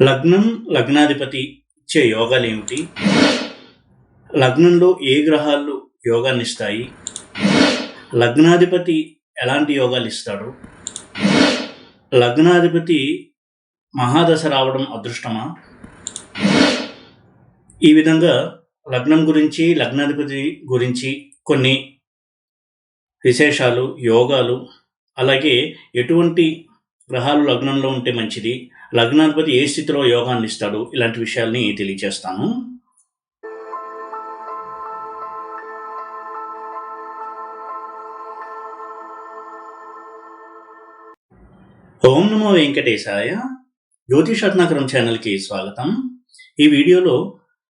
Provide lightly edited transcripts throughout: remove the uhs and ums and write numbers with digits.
లగ్నం, లగ్నాధిపతి ఇచ్చే యోగాలేమిటి? లగ్నంలో ఏ గ్రహాలు యోగాన్నిస్తాయి? లగ్నాధిపతి ఎలాంటి యోగాలు ఇస్తాడు? లగ్నాధిపతి మహాదశ రావడం అదృష్టమా? ఈ విధంగా లగ్నం గురించి, లగ్నాధిపతి గురించి కొన్ని విశేషాలు, యోగాలు, అలాగే ఎటువంటి గ్రహాలు లగ్నంలో ఉంటే మంచిది, లగ్నాధిపతి ఏ స్థితిలో యోగాన్ని ఇస్తాడు, ఇలాంటి విషయాల్ని తెలియజేస్తాను. ఓం నమో వెంకటేశాయ. జ్యోతిషరత్నాకరం ఛానల్కి స్వాగతం. ఈ వీడియోలో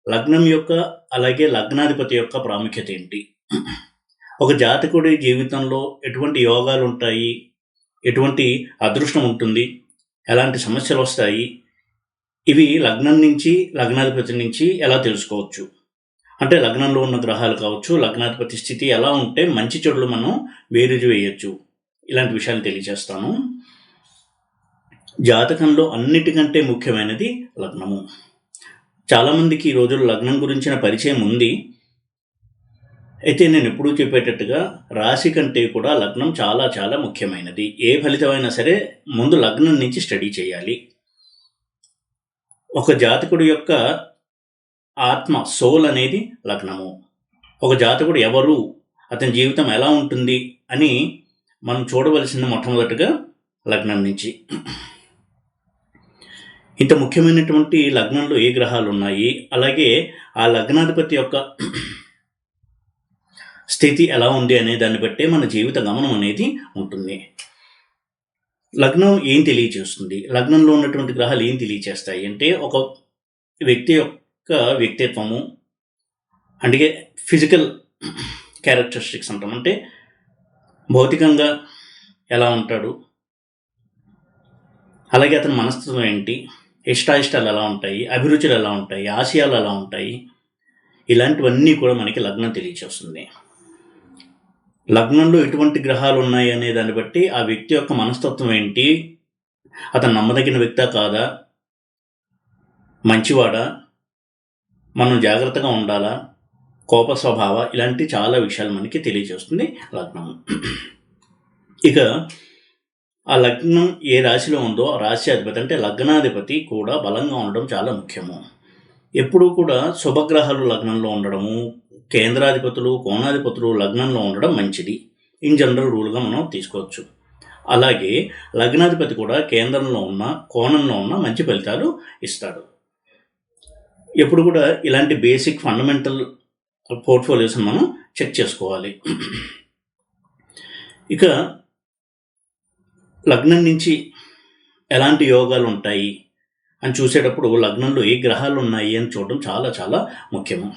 లగ్నం యొక్క అలాగే లగ్నాధిపతి యొక్క ప్రాముఖ్యత ఏంటి, ఒక జాతకుడి జీవితంలో ఎటువంటి యోగాలు ఉంటాయి, ఎటువంటి అదృష్టం ఉంటుంది, ఎలాంటి సమస్యలు వస్తాయి, ఇవి లగ్నం నుంచి లగ్నాధిపతి నుంచి ఎలా తెలుసుకోవచ్చు, అంటే లగ్నంలో ఉన్న గ్రహాలు కావచ్చు, లగ్నాధిపతి స్థితి ఎలా ఉంటే మంచి చెడులు మనం వేరుజు వేయచ్చు, ఇలాంటి విషయాలు తెలియజేస్తాను. జాతకంలో అన్నిటికంటే ముఖ్యమైనది లగ్నము. చాలామందికి ఈ రోజుల్లో లగ్నం గురించిన పరిచయం ఉంది. అయితే నేను ఎప్పుడూ చెప్పేటట్టుగా రాశి కంటే కూడా లగ్నం చాలా చాలా ముఖ్యమైనది. ఏ ఫలితమైనా సరే ముందు లగ్నం నుంచి స్టడీ చేయాలి. ఒక జాతకుడి యొక్క ఆత్మ, సోల్ అనేది లగ్నము. ఒక జాతకుడు ఎవరు, అతని జీవితం ఎలా ఉంటుంది అని మనం చూడవలసింది మొట్టమొదటిగా లగ్నం నుంచి. ఇంత ముఖ్యమైనటువంటి లగ్నంలో ఏ గ్రహాలు ఉన్నాయి, అలాగే ఆ లగ్నాధిపతి యొక్క స్థితి ఎలా ఉంది అనే దాన్ని బట్టే మన జీవిత గమనం అనేది ఉంటుంది. లగ్నం ఏం తెలియచేస్తుంది, లగ్నంలో ఉన్నటువంటి గ్రహాలు ఏం తెలియచేస్తాయి అంటే, ఒక వ్యక్తి యొక్క వ్యక్తిత్వము, అంటే ఫిజికల్ క్యారెక్టరిస్టిక్స్ అంటాం, అంటే భౌతికంగా ఎలా ఉంటాడు, అలాగే అతని మనస్తత్వం ఏంటి, ఇష్టాయిష్టాలు ఎలా ఉంటాయి, అభిరుచులు ఎలా ఉంటాయి, ఆశయాలు ఎలా ఉంటాయి, ఇలాంటివన్నీ కూడా మనకి లగ్నం తెలియచేస్తుంది. లగ్నంలో ఎటువంటి గ్రహాలు ఉన్నాయి అనే దాన్ని బట్టి ఆ వ్యక్తి యొక్క మనస్తత్వం ఏంటి, అతను నమ్మదగిన వ్యక్తా కాదా, మంచివాడా, మనం జాగ్రత్తగా ఉండాలా, కోప స్వభావ, ఇలాంటి చాలా విషయాలు మనకి తెలియజేస్తుంది లగ్నం. ఇక ఆ లగ్నం ఏ రాశిలో ఉందో ఆ రాశి అధిపతి అంటే లగ్నాధిపతి కూడా బలంగా ఉండడం చాలా ముఖ్యము. ఎప్పుడూ కూడా శుభగ్రహాలు లగ్నంలో ఉండడము, కేంద్రాధిపతులు, కోణాధిపతులు లగ్నంలో ఉండడం మంచిది. ఇన్ జనరల్ రూల్గా మనం తీసుకోవచ్చు. అలాగే లగ్నాధిపతి కూడా కేంద్రంలో ఉన్న, కోణంలో ఉన్న మంచి ఫలితాలు ఇస్తాడు. ఎప్పుడు కూడా ఇలాంటి బేసిక్ ఫండమెంటల్ పోర్ట్ఫోలియోస్ మనం చెక్ చేసుకోవాలి. ఇక లగ్నం నుంచి ఎలాంటి యోగాలు ఉంటాయి అని చూసేటప్పుడు లగ్నంలో ఏ గ్రహాలు ఉన్నాయి అని చూడడం చాలా చాలా ముఖ్యము.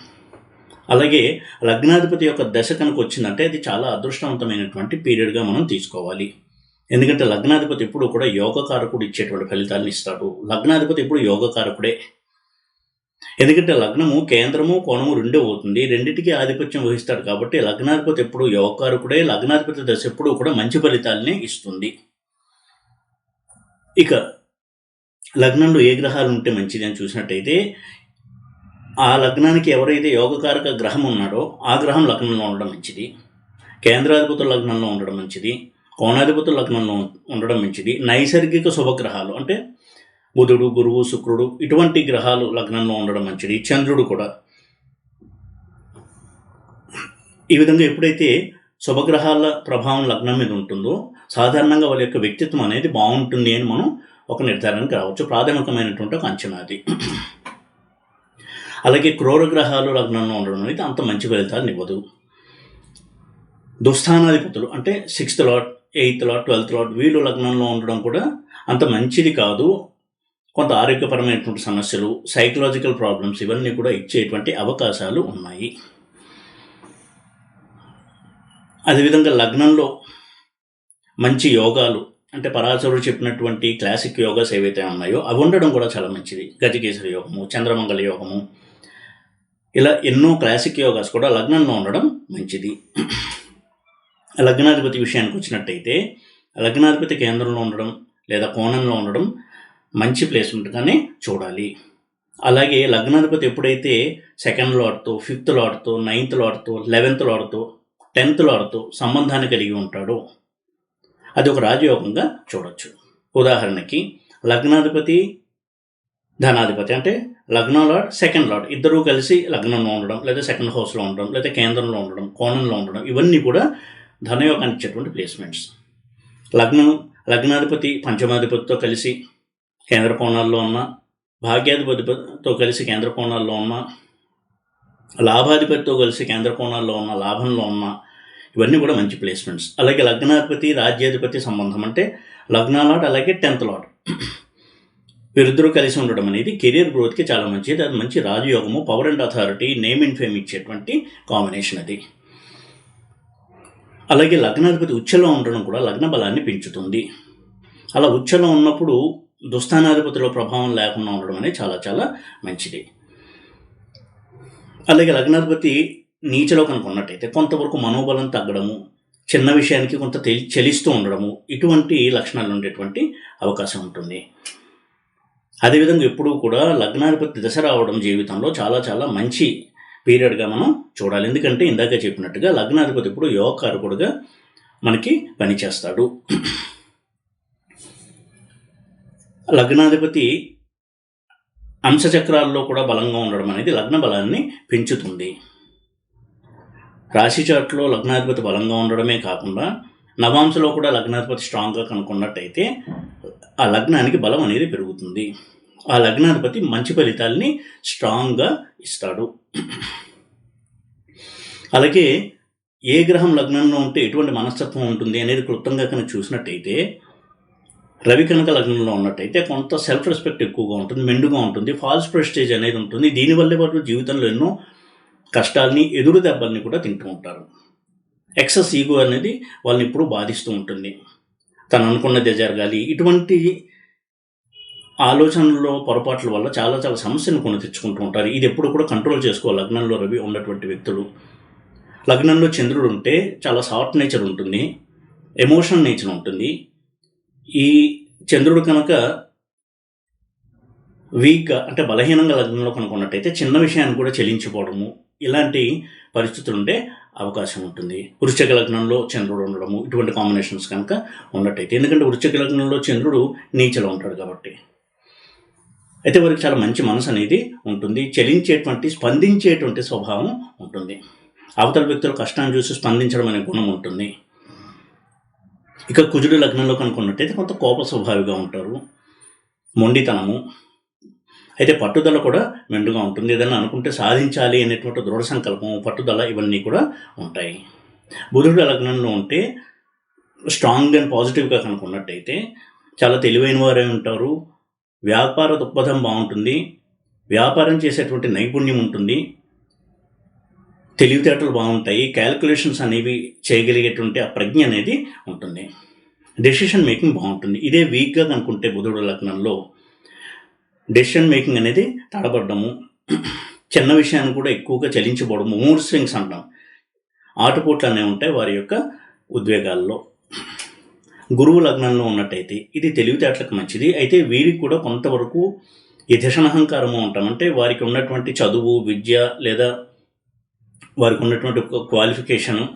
అలాగే లగ్నాధిపతి యొక్క దశ కనుక వచ్చిందంటే అది చాలా అదృష్టవంతమైనటువంటి పీరియడ్గా మనం తీసుకోవాలి. ఎందుకంటే లగ్నాధిపతి ఎప్పుడు కూడా యోగకారకుడు ఇచ్చేటువంటి ఫలితాలను ఇస్తాడు. లగ్నాధిపతి ఎప్పుడు యోగకారకుడే. ఎందుకంటే లగ్నము కేంద్రము, కోణము రెండూ అవుతుంది, రెండింటికి ఆధిపత్యం వహిస్తాడు. కాబట్టి లగ్నాధిపతి ఎప్పుడు యోగకారకుడే. లగ్నాధిపతి దశ ఎప్పుడు కూడా మంచి ఫలితాలనే ఇస్తుంది. ఇక లగ్నంలో ఏ గ్రహాలు ఉంటే మంచిది అని చూసినట్టయితే, ఆ లగ్నానికి ఎవరైతే యోగకారక గ్రహం ఉన్నాడో ఆ గ్రహం లగ్నంలో ఉండడం మంచిది. కేంద్రాధిపతుల లగ్నంలో ఉండడం మంచిది. కోణాధిపతుల లగ్నంలో ఉండడం మంచిది. నైసర్గిక శుభగ్రహాలు అంటే బుధుడు, గురువు, శుక్రుడు, ఇటువంటి గ్రహాలు లగ్నంలో ఉండడం మంచిది. చంద్రుడు కూడా. ఈ విధంగా ఎప్పుడైతే శుభగ్రహాల ప్రభావం లగ్నం మీద ఉంటుందో సాధారణంగా వాళ్ళ యొక్క వ్యక్తిత్వం అనేది బాగుంటుంది అని మనం ఒక నిర్ధారణకు రావచ్చు. ప్రాథమికమైనటువంటి ఒక అంచనా అది. అలాగే క్రూర గ్రహాలు లగ్నంలో ఉండడం అనేది అంత మంచి ఫలితాలను ఇవ్వదు. దుస్థానాధిపతులు అంటే 6th lot, 8th lot, 12th lot, వీళ్ళు లగ్నంలో ఉండడం కూడా అంత మంచిది కాదు. కొంత ఆరోగ్యపరమైనటువంటి సమస్యలు, సైకలాజికల్ ప్రాబ్లమ్స్, ఇవన్నీ కూడా ఇచ్చేటువంటి అవకాశాలు ఉన్నాయి. అదేవిధంగా లగ్నంలో మంచి యోగాలు అంటే పరాశరుడు చెప్పినటువంటి క్లాసిక్ యోగాస్ ఏవైతే ఉన్నాయో అవి ఉండడం కూడా చాలా మంచిది. గజకేసరి యోగము, చంద్రమంగళ యోగము, ఇలా ఎన్నో క్లాసిక్ యోగాస్ కూడా లగ్నంలో ఉండడం మంచిది. లగ్నాధిపతి విషయానికి వచ్చినట్టయితే లగ్నాధిపతి కేంద్రంలో ఉండడం లేదా కోణంలో ఉండడం మంచి ప్లేస్మెంట్గానే చూడాలి. అలాగే లగ్నాధిపతి ఎప్పుడైతే 2nd లార్డ్తో, 5th లార్డ్తో, 9th లార్డ్తో, 11th లార్డ్తో, 10th లార్డ్తో సంబంధాన్ని కలిగి ఉంటాడో అది ఒక రాజయోగంగా చూడొచ్చు. ఉదాహరణకి లగ్నాధిపతి ధనాధిపతి అంటే లగ్నం లార్డ్, 2nd లార్డ్ ఇద్దరూ కలిసి లగ్నంలో ఉండడం, లేదా 2nd హౌస్లో ఉండడం, లేదా కేంద్రంలో ఉండడం, కోణంలో ఉండడం, ఇవన్నీ కూడా ధనయోగాన్ని ఇచ్చేటువంటి ప్లేస్మెంట్స్. లగ్నాధిపతి పంచమాధిపతితో కలిసి కేంద్ర కోణాల్లో ఉన్న, భాగ్యాధిపతితో కలిసి కేంద్ర కోణాల్లో ఉన్న, లాభాధిపతితో కలిసి కేంద్ర కోణాల్లో ఉన్న, లాభంలో ఉన్న, ఇవన్నీ కూడా మంచి ప్లేస్మెంట్స్. అలాగే లగ్నాధిపతి రాజ్యాధిపతి సంబంధం అంటే లగ్నాలాడ్ అలాగే 10th లార్డ్ వీరిద్దరూ కలిసి ఉండడం అనేది కెరీర్ గ్రోత్కి చాలా మంచిది. అది మంచి రాజయోగము, power and authority, name and fame ఇచ్చేటువంటి కాంబినేషన్ అది. అలాగే లగ్నాధిపతి ఉచ్చలో ఉండడం కూడా లగ్న బలాన్ని పెంచుతుంది. అలా ఉచ్చలో ఉన్నప్పుడు దుస్థానాధిపతిలో ప్రభావం లేకుండా ఉండడం అనేది చాలా చాలా మంచిది. అలాగే లగ్నాధిపతి నీచలో కనుక ఉన్నట్టయితే కొంతవరకు మనోబలం తగ్గడము, చిన్న విషయానికి కొంత చలిస్తూ ఉండడము, ఇటువంటి లక్షణాలు ఉండేటువంటి అవకాశం ఉంటుంది. అదేవిధంగా ఎప్పుడూ కూడా లగ్నాధిపతి దశ రావడం జీవితంలో చాలా చాలా మంచి పీరియడ్గా మనం చూడాలి. ఎందుకంటే ఇందాక చెప్పినట్టుగా లగ్నాధిపతి ఇప్పుడు యోగకారకుడుగా మనకి పనిచేస్తాడు. లగ్నాధిపతి అంశచక్రాల్లో కూడా బలంగా ఉండడం అనేది లగ్న బలాన్ని పెంచుతుంది. రాశి చార్ట్లో లగ్నాధిపతి బలంగా ఉండడమే కాకుండా నవాంశలో కూడా లగ్నాధిపతి స్ట్రాంగ్గా కనుక్కున్నట్టయితే ఆ లగ్నానికి బలం అనేది పెరుగుతుంది. ఆ లగ్నాధిపతి మంచి ఫలితాలని స్ట్రాంగ్గా ఇస్తాడు. అలాగే ఏ గ్రహం లగ్నంలో ఉంటే ఎటువంటి మనస్తత్వం ఉంటుంది అనేది క్లుప్తంగా కనుక చూసినట్టయితే రవి కనుక లగ్నంలో ఉన్నట్టయితే కొంత సెల్ఫ్ రెస్పెక్ట్ ఎక్కువగా ఉంటుంది, మెండుగా ఉంటుంది, ఫాల్స్ ప్రెస్టేజ్ అనేది ఉంటుంది. దీనివల్లే వారు జీవితంలో ఎన్నో కష్టాలని, ఎదురు దెబ్బల్ని కూడా తింటూ ఉంటారు. ఎక్సెస్ ఈగో అనేది వాళ్ళని ఇప్పుడు బాధిస్తూ ఉంటుంది. తను అనుకున్నదే జరగాలి, ఇటువంటి ఆలోచనల్లో పొరపాట్ల వల్ల చాలా చాలా సమస్యను కొని తెచ్చుకుంటూ ఉంటారు. ఇది ఎప్పుడు కూడా కంట్రోల్ చేసుకోవాలి లగ్నంలో రవి ఉన్నటువంటి వ్యక్తులు. లగ్నంలో చంద్రుడు ఉంటే చాలా సాఫ్ట్ నేచర్ ఉంటుంది, ఎమోషనల్ నేచర్ ఉంటుంది. ఈ చంద్రుడు కనుక వీక్గా అంటే బలహీనంగా లగ్నంలో కనుక ఉన్నట్టయితే చిన్న విషయాన్ని కూడా చెల్లించిపోవడము, ఇలాంటి పరిస్థితులు ఉండే అవకాశం ఉంటుంది. వృశ్చిక లగ్నంలో చంద్రుడు ఉండడము, ఇటువంటి కాంబినేషన్స్ కనుక ఉన్నట్టయితే, ఎందుకంటే వృశ్చిక లగ్నంలో చంద్రుడు నీచలో ఉంటాడు కాబట్టి. అయితే వారికి చాలా మంచి మనసు అనేది ఉంటుంది, స్పందించేటువంటి స్వభావం ఉంటుంది. అవతల వ్యక్తుల కష్టాన్ని చూసి స్పందించడం అనే గుణం ఉంటుంది. ఇక కుజుడు లగ్నంలో కనుక ఉన్నట్టయితే కొంత కోప స్వభావిగా ఉంటారు, మొండితనము, అయితే పట్టుదల కూడా మెండుగా ఉంటుంది. ఏదైనా అనుకుంటే సాధించాలి అనేటువంటి దృఢ సంకల్పం, పట్టుదల ఇవన్నీ కూడా ఉంటాయి. బుధుడు లగ్నంలో ఉంటే స్ట్రాంగ్ అండ్ పాజిటివ్గా కనుక ఉన్నట్టయితే చాలా తెలివైన వారే ఉంటారు, వ్యాపార దృక్పథం బాగుంటుంది, వ్యాపారం చేసేటువంటి నైపుణ్యం ఉంటుంది, తెలివితేటలు బాగుంటాయి, క్యాలిక్యులేషన్స్ అనేవి చేయగలిగేటువంటి ఆ ప్రజ్ఞ అనేది ఉంటుంది, డెసిషన్ మేకింగ్ బాగుంటుంది. ఇదే వీక్గా కనుకుంటే బుధుడు లగ్నంలో డెసిషన్ మేకింగ్ అనేది తడబడ్డము, చిన్న విషయాన్ని కూడా ఎక్కువగా చలించబడము, మూడ్ స్వింగ్స్ అంటాం, ఆటుపోట్లు అనేవి ఉంటాయి వారి యొక్క ఉద్వేగాల్లో. గురువు లగ్నంలో ఉన్నట్టయితే ఇది తెలివితేటలకు మంచిది. అయితే వీరికి కూడా కొంతవరకు ఈ ధిషణహంకారము ఉంటాం, అంటే వారికి ఉన్నటువంటి చదువు, విద్య, లేదా వారికి ఉన్నటువంటి క్వాలిఫికేషను,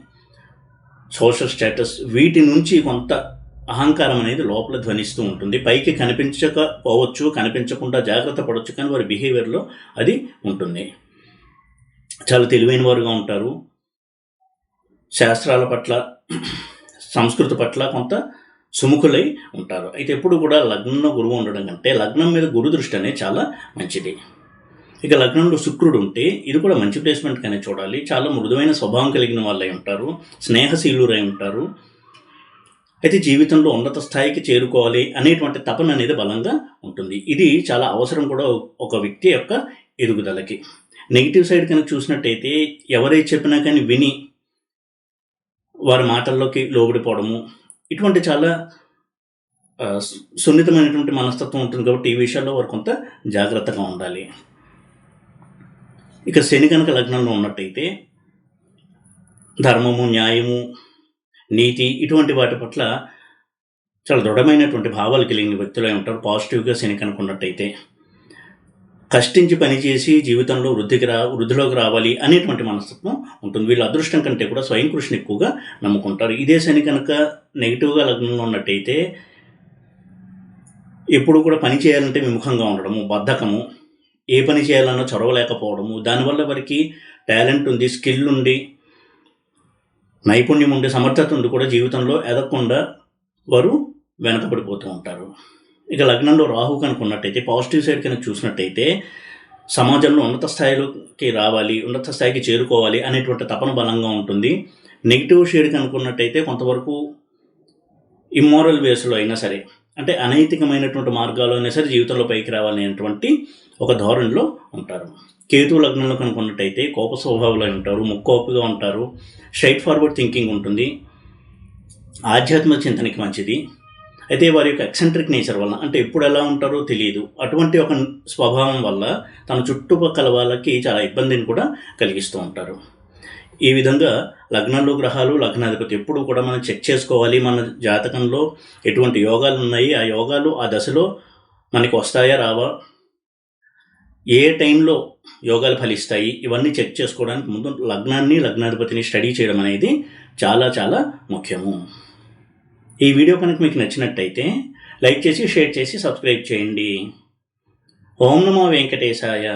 సోషల్ స్టేటస్, వీటి నుంచి కొంత అహంకారం అనేది లోపల ధ్వనిస్తూ ఉంటుంది. పైకి కనిపించకపోవచ్చు, కనిపించకుండా జాగ్రత్త పడవచ్చు, కానీ వారి బిహేవియర్లో అది ఉంటుంది. చాలా తెలివైన వారుగా ఉంటారు, శాస్త్రాల పట్ల, సంస్కృతి పట్ల కొంత సుముఖులై ఉంటారు. అయితే ఎప్పుడు కూడా లగ్నంలో గురువు ఉండడం కంటే లగ్నం మీద గురు దృష్టి అనేది చాలా మంచిది. ఇక లగ్నంలో శుక్రుడు ఉంటే ఇది కూడా మంచి ప్లేస్మెంట్గానే చూడాలి. చాలా మృదువైన స్వభావం కలిగిన వాళ్ళై ఉంటారు, స్నేహశీలురై ఉంటారు. అయితే జీవితంలో ఉన్నత స్థాయికి చేరుకోవాలి అనేటువంటి తపన అనేది బలంగా ఉంటుంది. ఇది చాలా అవసరం కూడా ఒక వ్యక్తి యొక్క ఎదుగుదలకి. నెగిటివ్ సైడ్ కనుక చూసినట్టయితే ఎవరైతే చెప్పినా కానీ విని వారి మాటల్లోకి లోబడిపోవడము, ఇటువంటి చాలా సున్నితమైనటువంటి మనస్తత్వం ఉంటుంది కాబట్టి ఈ విషయాల్లో వారు కొంత జాగ్రత్తగా ఉండాలి. ఇక శని కనుక లగ్నంలో ఉన్నట్టయితే ధర్మము, న్యాయము, నీతి, ఇటువంటి వాటి పట్ల చాలా దృఢమైనటువంటి భావాలు కలిగిన వ్యక్తులై ఉంటారు. పాజిటివ్‌గా శని కనుకున్నట్టయితే. కష్టించి పనిచేసి జీవితంలో వృద్ధిలోకి రావాలి అనేటువంటి మనస్తత్వం ఉంటుంది. వీళ్ళ అదృష్టం కంటే కూడా స్వయం కృషిని ఎక్కువగా నమ్ముకుంటారు. ఇదే శని కనుక నెగిటివ్‌గా లగ్నంలో ఉన్నట్టయితే ఎప్పుడు కూడా పని చేయాలంటే విముఖంగా ఉండడము, బద్ధకము, ఏ పని చేయాలన్నా చొరవ లేకపోవడము, దానివల్ల వారికి టాలెంట్ ఉంది, స్కిల్ ఉండి, నైపుణ్యం ఉండి, సమర్థత ఉండి కూడా జీవితంలో ఎదగకుండా వారు వెనకబడిపోతూ ఉంటారు. ఇక లగ్నంలో రాహు కనుక ఉన్నట్టయితే పాజిటివ్ సైడ్ కనుక చూసినట్టయితే సమాజంలో ఉన్నత స్థాయిలోకి రావాలి, ఉన్నత స్థాయికి చేరుకోవాలి అనేటువంటి తపన బలంగా ఉంటుంది. నెగిటివ్ షేడ్ కనుకున్నట్టయితే కొంతవరకు ఇమ్మోరల్ వేస్లో అయినా సరే, అంటే అనైతికమైనటువంటి మార్గాల్లో అయినా సరే జీవితంలో పైకి రావాలనేటువంటి ఒక ధోరణిలో ఉంటారు. కేతు లగ్నంలో కనుకున్నట్టయితే కోప స్వభావాలు ఉంటారు, ముక్కోపుగా ఉంటారు, స్ట్రైట్ ఫార్వర్డ్ థింకింగ్ ఉంటుంది, ఆధ్యాత్మిక చింతనకి మంచిది. అయితే వారి యొక్క ఎక్సెంట్రిక్ నేచర్ వల్ల, అంటే ఎప్పుడు ఎలా ఉంటారో తెలియదు, అటువంటి ఒక స్వభావం వల్ల తన చుట్టుపక్కల వాళ్ళకి చాలా ఇబ్బందిని కూడా కలిగిస్తూ ఉంటారు. ఈ విధంగా లగ్నంలో గ్రహాలు, లగ్నాధిపతి ఎప్పుడు కూడా మనం చెక్ చేసుకోవాలి. మన జాతకంలో ఎటువంటి యోగాలు ఉన్నాయి, ఆ యోగాలు ఆ దశలో మనకి వస్తాయా రావా, ఏ టైంలో యోగాలు ఫలిస్తాయి, ఇవన్నీ చెక్ చేసుకోవడానికి ముందు లగ్నాన్ని, లగ్నాధిపతిని స్టడీ చేయడం అనేది చాలా చాలా ముఖ్యము. ఈ వీడియో కనుక మీకు నచ్చినట్టయితే లైక్ చేసి, షేర్ చేసి, సబ్స్క్రైబ్ చేయండి. ఓం నమో వెంకటేశాయ.